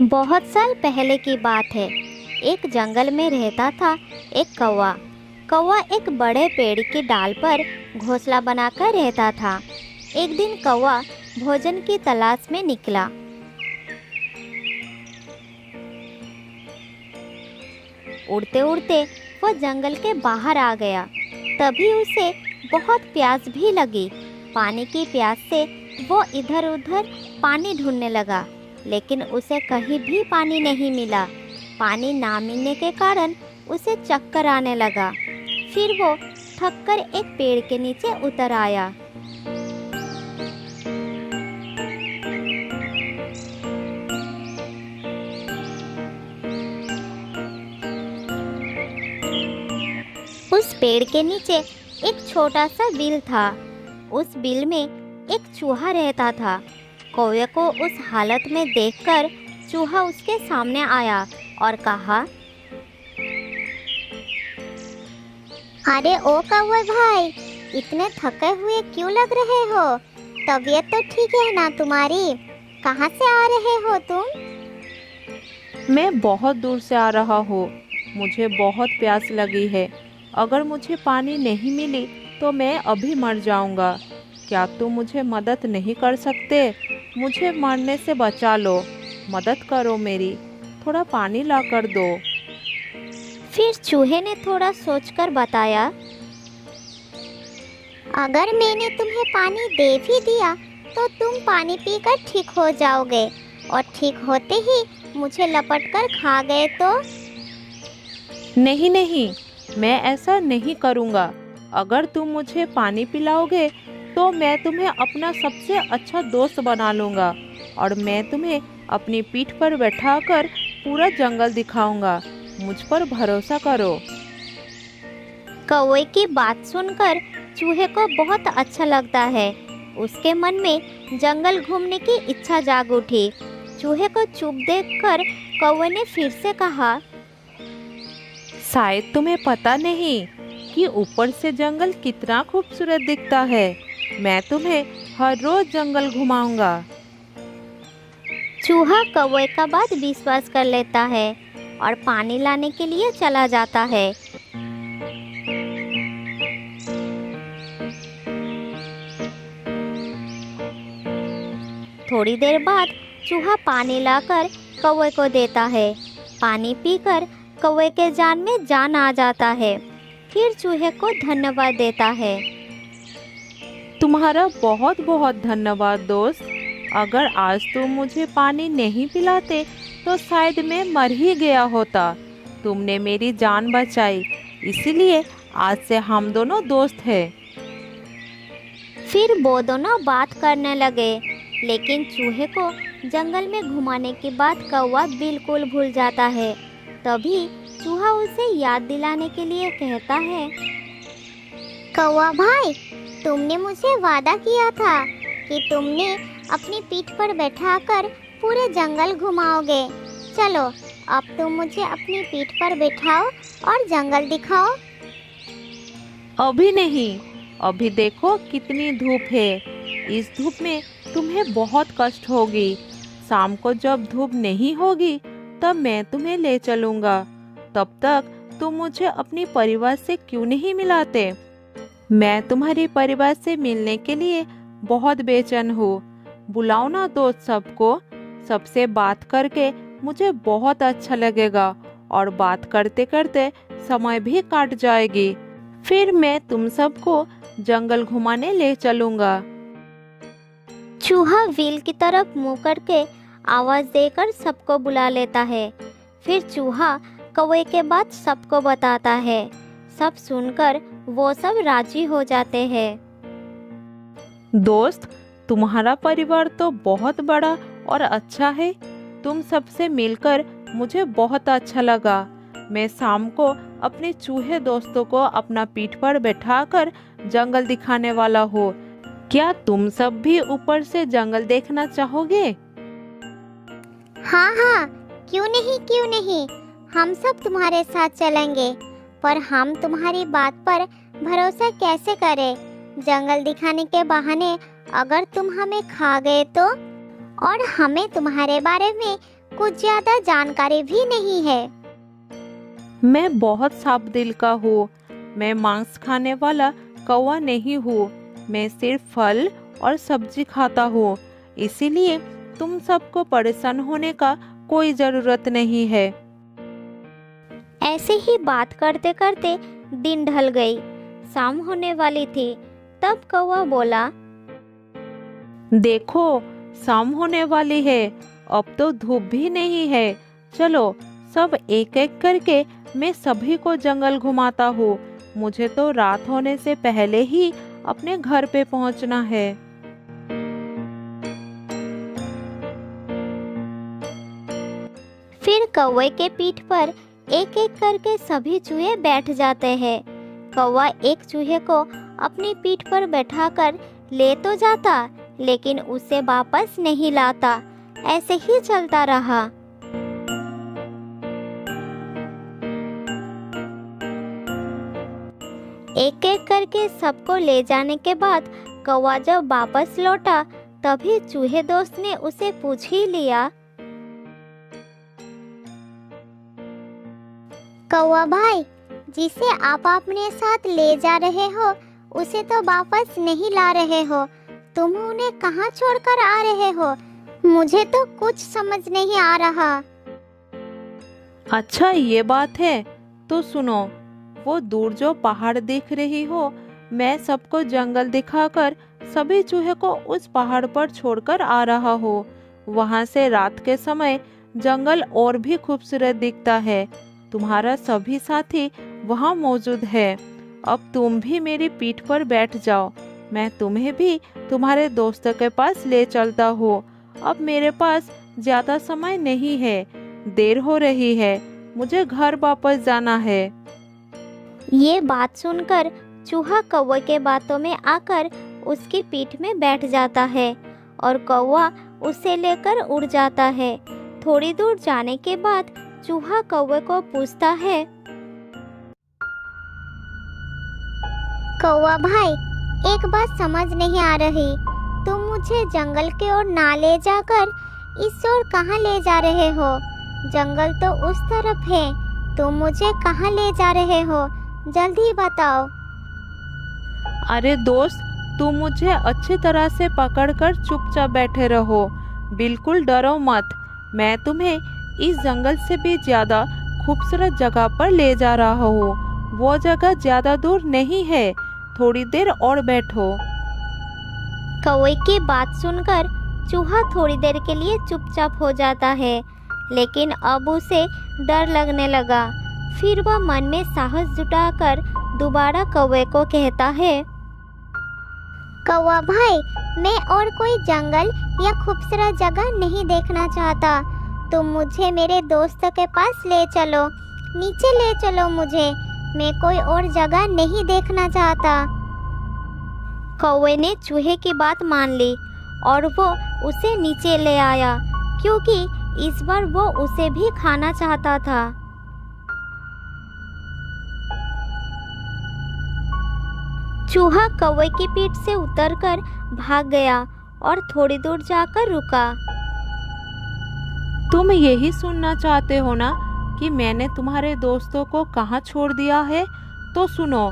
बहुत साल पहले की बात है। एक जंगल में रहता था एक कौवा। कौवा एक बड़े पेड़ की डाल पर घोंसला बनाकर रहता था। एक दिन कौवा भोजन की तलाश में निकला। उड़ते उड़ते वह जंगल के बाहर आ गया। तभी उसे बहुत प्यास भी लगी। पानी की प्यास से वो इधर उधर पानी ढूंढने लगा, लेकिन उसे कहीं भी पानी नहीं मिला। पानी ना मिलने के कारण उसे चक्कर आने लगा। फिर वो थककर एक पेड़ के नीचे उतर आया। उस पेड़ के नीचे एक छोटा सा बिल था। उस बिल में एक चूहा रहता था। कौवे को उस हालत में देखकर चूहा उसके सामने आया और कहा, अरे ओ कौवे भाई, इतने थके हुए क्यों लग रहे हो? तबीयत तो ठीक है ना तुम्हारी? कहाँ से आ रहे हो तुम? मैं बहुत दूर से आ रहा हूँ। मुझे बहुत प्यास लगी है। अगर मुझे पानी नहीं मिली तो मैं अभी मर जाऊंगा। क्या तुम मुझे मदद नहीं कर सकते? मुझे मरने से बचा लो। मदद करो मेरी। थोड़ा पानी ला कर दो। फिर चूहे ने थोड़ा सोचकर बताया, अगर मैंने तुम्हें पानी दे भी दिया तो तुम पानी पीकर ठीक हो जाओगे, और ठीक होते ही मुझे लपट कर खा गए तो? नहीं नहीं, मैं ऐसा नहीं करूँगा। अगर तुम मुझे पानी पिलाओगे तो मैं तुम्हें अपना सबसे अच्छा दोस्त बना लूँगा, और मैं तुम्हें अपनी पीठ पर बैठाकर पूरा जंगल दिखाऊंगा। मुझ पर भरोसा करो। कौवे की बात सुनकर चूहे को बहुत अच्छा लगता है। उसके मन में जंगल घूमने की इच्छा जाग उठी। चूहे को चुप देखकर कौवे ने फिर से कहा, शायद तुम्हें पता नहीं कि ऊपर से जंगल कितना खूबसूरत दिखता है। मैं तुम्हें हर रोज जंगल घुमाऊंगा। चूहा कौवे का बात विश्वास कर लेता है और पानी लाने के लिए चला जाता है। थोड़ी देर बाद चूहा पानी लाकर कौवे को देता है। पानी पीकर कौवे के जान में जान आ जाता है। फिर चूहे को धन्यवाद देता है। तुम्हारा बहुत बहुत धन्यवाद दोस्त। अगर आज तुम मुझे पानी नहीं पिलाते तो शायद मैं मर ही गया होता। तुमने मेरी जान बचाई, इसीलिए आज से हम दोनों दोस्त हैं। फिर वो दोनों बात करने लगे, लेकिन चूहे को जंगल में घुमाने की बात कौवा बिल्कुल भूल जाता है। तभी चूहा उसे याद दिलाने के लिए कहता है, कौवा भाई, तुमने मुझे वादा किया था कि तुमने अपनी पीठ पर बैठाकर पूरे जंगल घुमाओगे। चलो, अब तुम मुझे अपनी पीठ पर बैठाओ और जंगल दिखाओ। अभी नहीं, अभी देखो कितनी धूप है। इस धूप में तुम्हें बहुत कष्ट होगी। शाम को जब धूप नहीं होगी तब मैं तुम्हें ले चलूँगा। तब तक तुम मुझे अपने परिवार से क्यों नहीं मिलाते? मैं तुम्हारे परिवार से मिलने के लिए बहुत बेचैन हूँ। बुलाओ ना दोस्त सबको। सबसे बात करके मुझे बहुत अच्छा लगेगा, और बात करते करते समय भी काट जाएगी। फिर मैं तुम सबको जंगल घुमाने ले चलूँगा। चूहा व्हील की तरफ मुंह करके आवाज देकर सबको बुला लेता है। फिर चूहा कौवे के बात सबको बताता है। सब सुनकर वो सब राजी हो जाते हैं। दोस्त, तुम्हारा परिवार तो बहुत बड़ा और अच्छा है। तुम सबसे मिलकर मुझे बहुत अच्छा लगा। मैं शाम को अपने चूहे दोस्तों को अपना पीठ पर बैठाकर जंगल दिखाने वाला हूँ। क्या तुम सब भी ऊपर से जंगल देखना चाहोगे? हाँ हाँ, क्यों नहीं क्यों नहीं, हम सब तुम्हारे साथ चलेंगे। पर हम तुम्हारी बात पर भरोसा कैसे करें? जंगल दिखाने के बहाने अगर तुम हमें खा गए तो? और हमें तुम्हारे बारे में कुछ ज्यादा जानकारी भी नहीं है। मैं बहुत साफ दिल का हूँ। मैं मांस खाने वाला कौवा नहीं हूँ। मैं सिर्फ फल और सब्जी खाता हूँ। इसीलिए तुम सबको परेशान होने का कोई जरूरत नहीं है। ऐसे ही बात करते करते दिन ढल गई। शाम होने वाली थी। तब कौवा बोला, देखो, शाम होने वाली है। अब तो धूप भी नहीं है। चलो सब एक एक करके मैं सभी को जंगल घुमाता हूँ। मुझे तो रात होने से पहले ही अपने घर पे पहुँचना है। फिर कौवे के पीठ पर एक एक करके सभी चूहे बैठ जाते हैं। कौवा एक चूहे को अपनी पीठ पर बैठाकर ले तो जाता, लेकिन उसे वापस नहीं लाता। ऐसे ही चलता रहा। एक एक करके सबको ले जाने के बाद कौवा जब वापस लौटा, तभी चूहे दोस्त ने उसे पूछ ही लिया, कौवा भाई, जिसे आप अपने साथ ले जा रहे हो उसे तो वापस नहीं ला रहे हो। तुम उन्हें कहाँ छोड़कर आ रहे हो? मुझे तो कुछ समझ नहीं आ रहा। अच्छा, ये बात है तो सुनो। वो दूर जो पहाड़ दिख रही हो, मैं सबको जंगल दिखाकर सभी चूहे को उस पहाड़ पर छोड़कर आ रहा हूँ। वहाँ से रात के समय जंगल और भी खूबसूरत दिखता है। तुम्हारा सभी साथी वहाँ मौजूद है। अब तुम भी मेरी पीठ पर बैठ जाओ। मैं तुम्हें भी तुम्हारे दोस्तों के पास ले चलता हूँ। अब मेरे पास ज्यादा समय नहीं है। देर हो रही है। मुझे घर वापस जाना है। ये बात सुनकर चूहा कौवे के बातों में आकर उसकी पीठ में बैठ जाता है और कौवा उसे लेकर उड़ जाता है। थोड़ी दूर जाने के बाद चूहा कौवे को पूछता है, कौवा भाई, एक बात समझ नहीं आ रही। तुम मुझे जंगल के ओर ना ले जाकर इस ओर कहाँ ले जा रहे हो? जंगल तो उस तरफ है। तुम मुझे कहाँ ले जा रहे हो? जल्दी बताओ। अरे दोस्त, तुम मुझे अच्छी तरह से पकड़कर चुपचाप बैठे रहो। बिल्कुल डरो मत। मैं तुम्हें इस जंगल से भी ज्यादा खूबसूरत जगह पर ले जा रहा हूँ। वो जगह ज्यादा दूर नहीं है। थोड़ी देर और बैठो। कौवे की बात सुनकर चूहा थोड़ी देर के लिए चुपचाप हो जाता है, लेकिन अब उसे डर लगने लगा। फिर वह मन में साहस जुटाकर दोबारा कौवे को कहता है, कौवा भाई, मैं और कोई जंगल या खूबसूरत जगह नहीं देखना चाहता। तुम मुझे मेरे दोस्त के पास ले चलो। नीचे ले चलो मुझे। मैं कोई और जगह नहीं देखना चाहता। कौवे ने चूहे की बात मान ली और वो उसे नीचे ले आया, क्योंकि इस बार वो उसे भी खाना चाहता था। चूहा कौवे की पीठ से उतरकर भाग गया और थोड़ी दूर जाकर रुका। तुम यही सुनना चाहते हो ना कि मैंने तुम्हारे दोस्तों को कहाँ छोड़ दिया है? तो सुनो,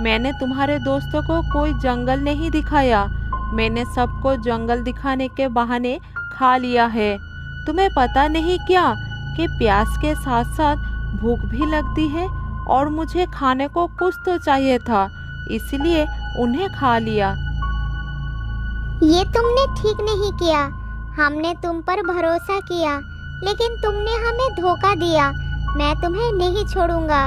मैंने तुम्हारे दोस्तों को कोई जंगल नहीं दिखाया। मैंने सबको जंगल दिखाने के बहाने खा लिया है। तुम्हें पता नहीं क्या कि प्यास के साथ साथ भूख भी लगती है और मुझे खाने को कुछ तो चाहिए था, इसलिए उन्हें खा लिया। ये तुमने ठीक नहीं किया। हमने तुम पर भरोसा किया, लेकिन तुमने हमें धोखा दिया। मैं तुम्हें नहीं छोड़ूंगा।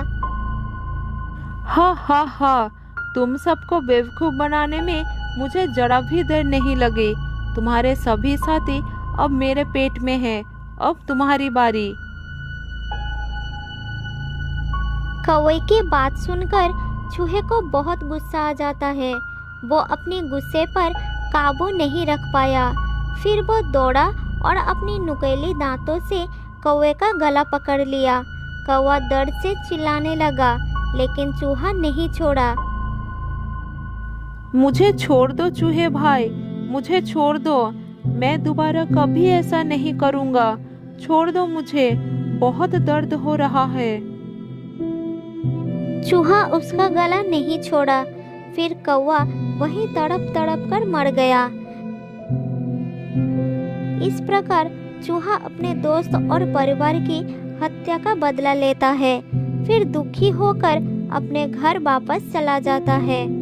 हाँ हाँ हाँ, तुम सबको बेवकूफ बनाने में मुझे जरा भी देर नहीं लगी। तुम्हारे सभी साथी अब मेरे पेट में हैं। अब तुम्हारी बारी। कौवे की बात सुनकर चूहे को बहुत गुस्सा आ जाता है। वो अपने गुस्से पर काबू नहीं रख पाया। फिर वो दौड़ा और अपनी नुकीली दांतों से कौवे का गला पकड़ लिया। कौवा दर्द से चिल्लाने लगा, लेकिन चूहा नहीं छोड़ा। मुझे छोड़ दो चूहे भाई, मुझे छोड़ दो। मैं दोबारा कभी ऐसा नहीं करूँगा। छोड़ दो मुझे, बहुत दर्द हो रहा है। चूहा उसका गला नहीं छोड़ा। फिर कौवा वहीं तड़प तड़प कर मर गया। इस प्रकार चूहा अपने दोस्त और परिवार की हत्या का बदला लेता है। फिर दुखी होकर अपने घर वापस चला जाता है।